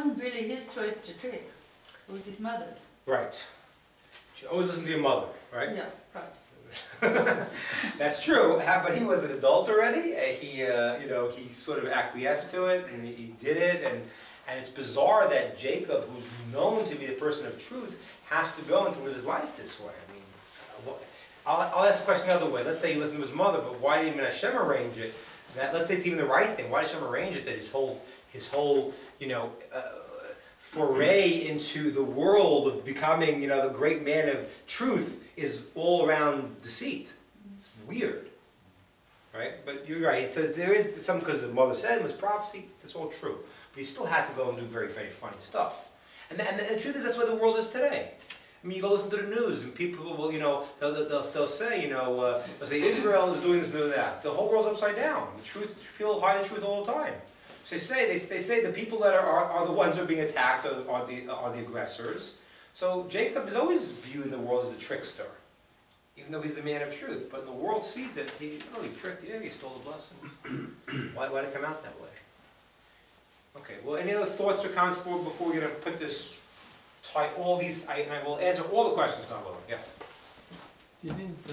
wasn't really his choice to trick. It was his mother's. Right. You always listen to your mother, right? Yeah, right. That's true, but he was an adult already. He sort of acquiesced to it, and he did it. And it's bizarre that Jacob, who's known to be the person of truth, has to go and to live his life this way. I mean, I'll ask the question the other way. Let's say he listened to his mother, but why didn't even Hashem arrange it? That, let's say it's even the right thing. Why did Hashem arrange it that his whole foray into the world of becoming, the great man of truth is all around deceit? It's weird, right? But you're right. So there is some, because the mother said it was prophecy. That's all true. But he still had to go and do very, very funny stuff. And the truth is, that's what the world is today. I mean, you go listen to the news, and people will, they'll say, Israel is doing this and doing that. The whole world's upside down. The truth, people hide the truth all the time. So they say the people that are the ones who are being attacked are the aggressors. So Jacob is always viewing the world as the trickster, even though he's the man of truth. But the world sees it. He tricked you. He stole the blessing. Why did it come out that way? Okay. Well, any other thoughts or comments before we're going to put this? All these, and I will answer all the questions now. Yes. Didn't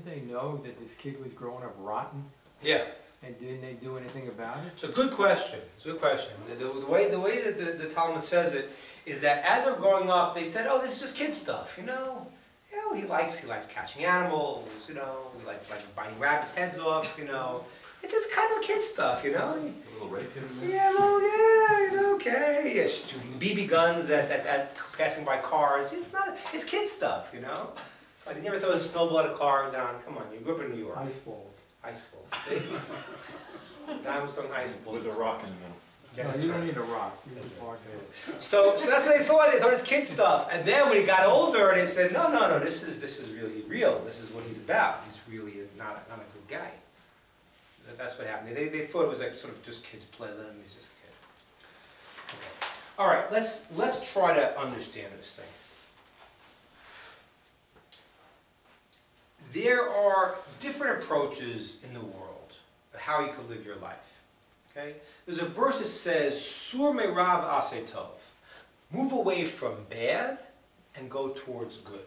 they know that this kid was growing up rotten? Yeah. And didn't they do anything about it? It's a good question. It's a good question. The way that the Talmud says it is that as they're growing up, they said, "Oh, this is just kid stuff, he likes catching animals, we like biting rabbits' heads off, It's just kind of kid stuff, A little rape in there? Yeah, okay. Yeah, shooting BB guns at passing by cars. It's kid stuff, Like, you never throw a snowball at a car and down. Come on, you grew up in New York. Ice balls. Ice balls. See? Don was throwing ice balls. With a rock in the middle. Yeah, no, you don't need a rock. You just walk in. So that's what they thought. They thought it's kid stuff. And then when he got older, they said, no, this is really real. This is what he's about. He's really not a good guy. That's what happened. They thought it was like sort of just kids play. He's just a kid. Okay. All right. Let's try to understand this thing. There are different approaches in the world of how you could live your life. Okay? There's a verse that says, "Sur me'rav aseh tov," move away from bad and go towards good.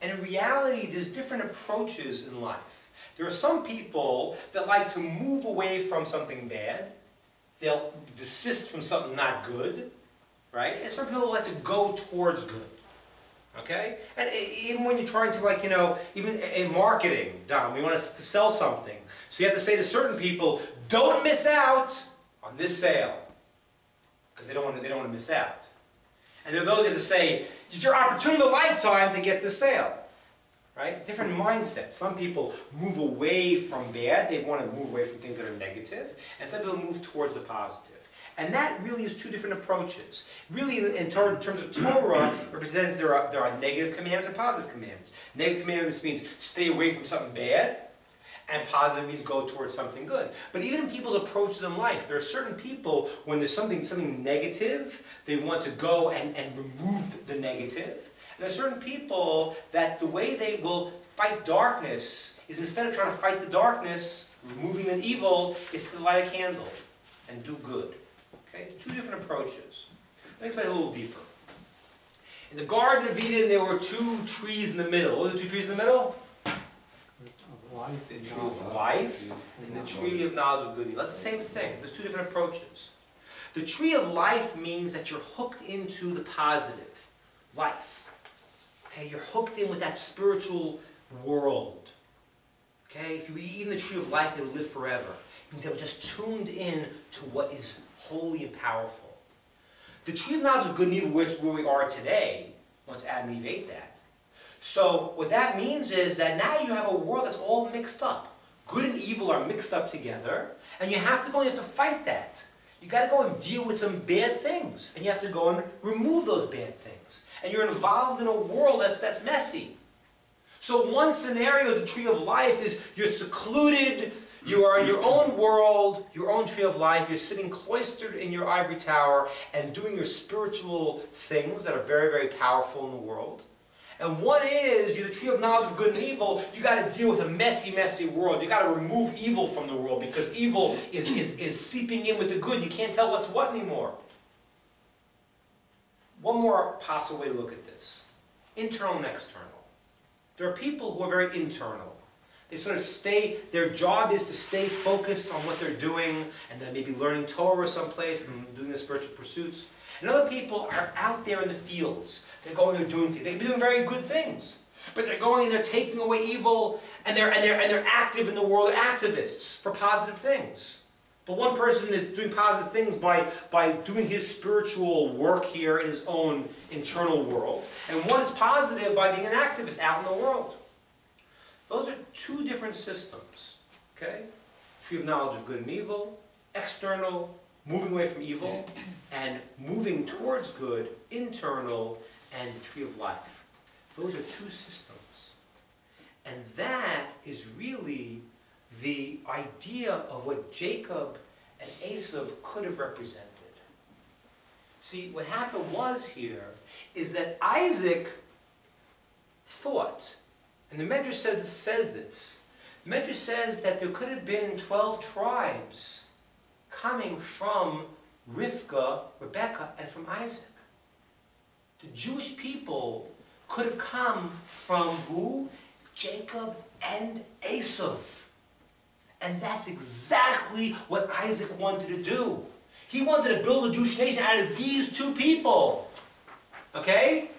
And in reality, there's different approaches in life. There are some people that like to move away from something bad. They'll desist from something not good, right? And some people like to go towards good. Okay? And even when you're trying to, even in marketing, Don, we want to sell something. So you have to say to certain people, don't miss out on this sale. Because they don't want to miss out. And there are those who have to say, it's your opportunity of a lifetime to get this sale. Right? Different mindsets. Some people move away from bad. They want to move away from things that are negative. And some people move towards the positive. And that really is two different approaches. Really, in terms of Torah, represents there are negative commandments and positive commandments. Negative commandments means stay away from something bad, and positive means go towards something good. But even in people's approaches in life, there are certain people, when there's something negative, they want to go and remove the negative. And there are certain people that the way they will fight darkness is, instead of trying to fight the darkness, removing the evil, is to light a candle and do good. Okay? Two different approaches. Let me explain a little deeper. In the Garden of Eden, there were two trees in the middle. What are the two trees in the middle? Life. The tree of life and the tree of knowledge of good and evil. That's the same thing. There's two different approaches. The tree of life means that you're hooked into the positive life. Okay? You're hooked in with that spiritual world. Okay? If you eat in the tree of life, they will live forever. It means that we're just tuned in to what is holy and powerful. The tree of knowledge of good and evil, which is where we are today, once Adam and Eve ate that. So what that means is that now you have a world that's all mixed up. Good and evil are mixed up together, and you have to fight that. You got to go and deal with some bad things, and you have to go and remove those bad things. And you're involved in a world that's messy. So one scenario is the tree of life is you're secluded. You are in your own world, your own tree of life. You're sitting cloistered in your ivory tower and doing your spiritual things that are very, very powerful in the world. And one is, you're the tree of knowledge of good and evil. You got to deal with a messy, messy world. You got to remove evil from the world because evil is seeping in with the good. You can't tell what's what anymore. one more possible way to look at this. Internal and external. There are people who are very internal. They sort of their job is to stay focused on what they're doing, and then maybe learning Torah someplace and doing their spiritual pursuits. And other people are out there in the fields. They're going, they're doing things. They can be doing very good things. But they're going and they're taking away evil, and they're active in the world, they're activists for positive things. But one person is doing positive things by doing his spiritual work here in his own internal world. And one is positive by being an activist out in the world. Those are two different systems. Okay? Tree of knowledge of good and evil, external, moving away from evil, and moving towards good, internal, and the tree of life. Those are two systems. And that is really the idea of what Jacob and Esav could have represented. See, what happened here is that Isaac thought, and the Medrash says this, the Medrash says that there could have been 12 tribes coming from Rebecca, and from Isaac. The Jewish people could have come from who? Jacob and Esav. And that's exactly what Isaac wanted to do. He wanted to build a Jewish nation out of these two people. Okay?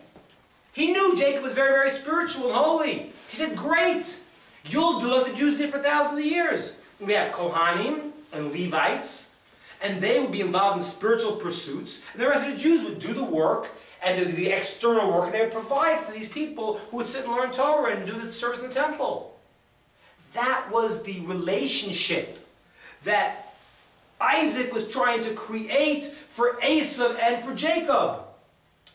He knew Jacob was very, very spiritual and holy. He said, great, you'll do like the Jews did for thousands of years. We have Kohanim and Levites, and they would be involved in spiritual pursuits, and the rest of the Jews would do the work, and do the external work, and they would provide for these people who would sit and learn Torah and do the service in the temple. That was the relationship that Isaac was trying to create for Esav and for Jacob.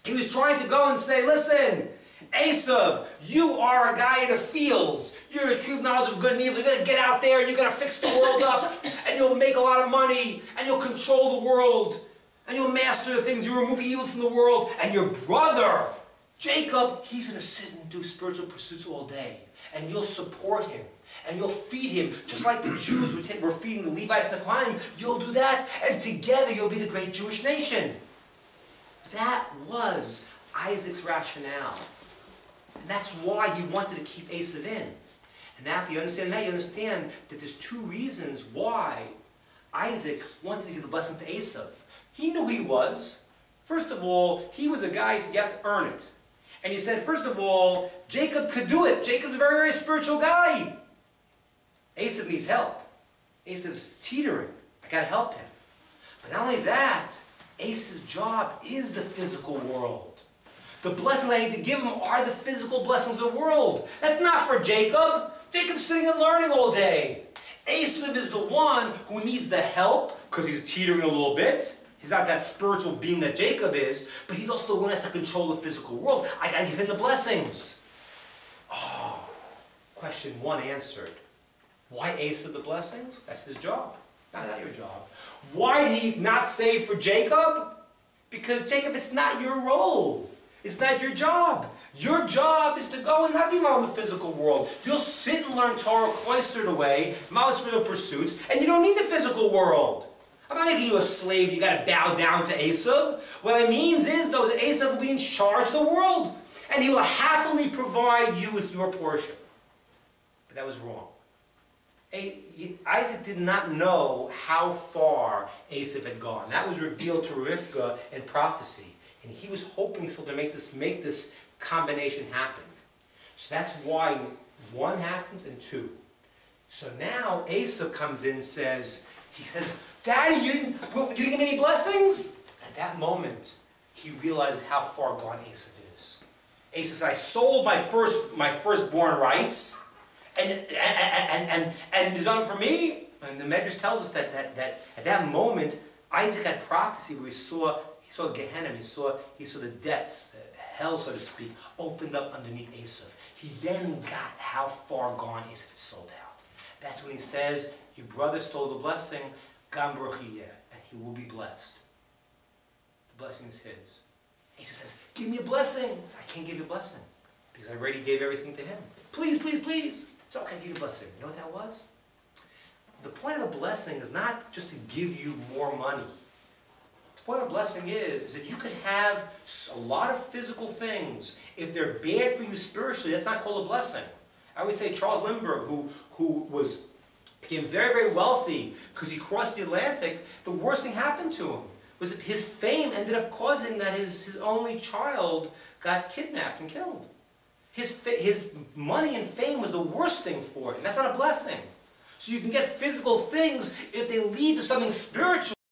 He was trying to go and say, listen, Esav, you are a guy in the fields. You're a tree of knowledge of good and evil. You're going to get out there and you're going to fix the world up, and you'll make a lot of money, and you'll control the world, and you'll master the things. You remove evil from the world. And your brother, Jacob, he's going to sit and do spiritual pursuits all day, and you'll support him. And you'll feed him, just like the Jews were feeding the Levites and the Kohanim. You'll do that, and together you'll be the great Jewish nation. That was Isaac's rationale. And that's why he wanted to keep Esav in. And now if you understand that, you understand that there's two reasons why Isaac wanted to give the blessings to Esav. He knew who he was. First of all, he was a guy who said you have to earn it. And he said, first of all, Jacob could do it. Jacob's a very, very spiritual guy. Esav needs help. Esav's teetering. I got to help him. But not only that, Esav's job is the physical world. The blessings I need to give him are the physical blessings of the world. That's not for Jacob. Jacob's sitting and learning all day. Esav is the one who needs the help because he's teetering a little bit. He's not that spiritual being that Jacob is, but he's also the one who has to control the physical world. I got to give him the blessings. Oh, question one answered. Why Esav the blessings? That's his job. Not your job. Why did he not save for Jacob? Because Jacob, it's not your role. It's not your job. Your job is to go and not be involved in the physical world. You'll sit and learn Torah cloistered away, modest spiritual pursuits, and you don't need the physical world. I'm not making you a slave. You got to bow down to Esav. What it means is, though, that Esav will be in charge of the world, and he will happily provide you with your portion. But that was wrong. Isaac did not know how far Esav had gone. That was revealed to Rivka in prophecy. And he was hoping still to make this combination happen. So that's why one happens and two. So now Esav comes in and says, Daddy, you didn't give me any blessings? At that moment, he realized how far gone Esav is. Esav says, I sold my firstborn rights, and it's done for me. And the Medrash tells us that at that moment, Isaac had prophecy where he saw Gehenna, he saw the depths, hell, so to speak, opened up underneath Esav. He then got how far gone Esav had sold out. That's when he says, your brother stole the blessing, Gam Baruch Yeh, and he will be blessed. The blessing is his. Esav says, give me a blessing. He says, I can't give you a blessing because I already gave everything to him. Please, please, please. So okay, give you a blessing. You know what that was? The point of a blessing is not just to give you more money. What a blessing is that you can have a lot of physical things. If they're bad for you spiritually, that's not called a blessing. I always say Charles Lindbergh, who became very, very wealthy because he crossed the Atlantic, the worst thing happened to him was that his fame ended up causing that his only child got kidnapped and killed. His money and fame was the worst thing for him. That's not a blessing. So you can get physical things if they lead to something spiritual.